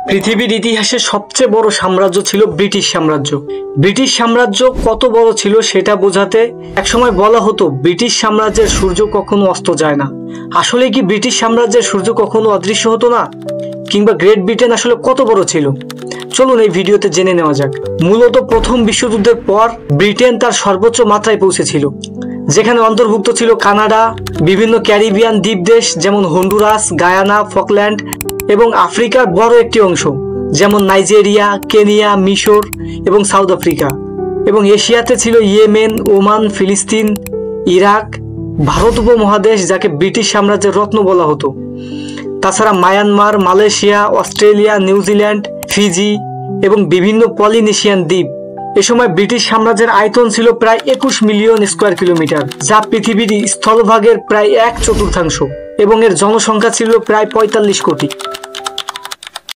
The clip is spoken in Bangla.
পৃথিবীর ইতিহাসে সবচেয়ে বড় সাম্রাজ্য ছিল ব্রিটিশ সাম্রাজ্য। ব্রিটিশ সাম্রাজ্য কত বড় ছিল সেটা বোঝাতে একসময় বলা হতো ব্রিটিশ সাম্রাজ্যের সূর্য কখনো অস্ত যায় না। আসলে কি ব্রিটিশ সাম্রাজ্যের সূর্য কখনো অদৃশ্য হতো না? কিংবা গ্রেট ব্রিটেন আসলে কত বড় ছিল? চলুন এই ভিডিওতে জেনে নেওয়া যাক। মূলত প্রথম বিশ্বযুদ্ধের পর ব্রিটেন তার সর্বোচ্চ মাত্রায় পৌঁছেছিল, যেখানে অন্তর্ভুক্ত ছিল কানাডা, বিভিন্ন ক্যারিবিয়ান দ্বীপ দেশ যেমন হন্ডুরাস, গায়ানা, ফকল্যান্ড এবং আফ্রিকার বড় একটি অংশ যেমন নাইজেরিয়া, কেনিয়া, মিশর এবং সাউথ আফ্রিকা। এবং এশিয়াতে ছিল ইয়েমেন, ওমান, ফিলিস্তিন, ইরাক, ভারত উপমহাদেশ যাকে ব্রিটিশ সাম্রাজ্যের রত্ন বলা হতো। তাছাড়া Myanmar, Malaysia, Australia, New Zealand, Fiji এবং বিভিন্ন পলিনেশিয়ান দ্বীপ। এ সময় ব্রিটিশ সাম্রাজ্যের আয়তন ছিল প্রায় 21 মিলিয়ন স্কোয়ার কিলোমিটার, যা পৃথিবীর স্থলভাগের প্রায় 1/4 এবং এর জনসংখ্যা ছিল প্রায় 45 কোটি।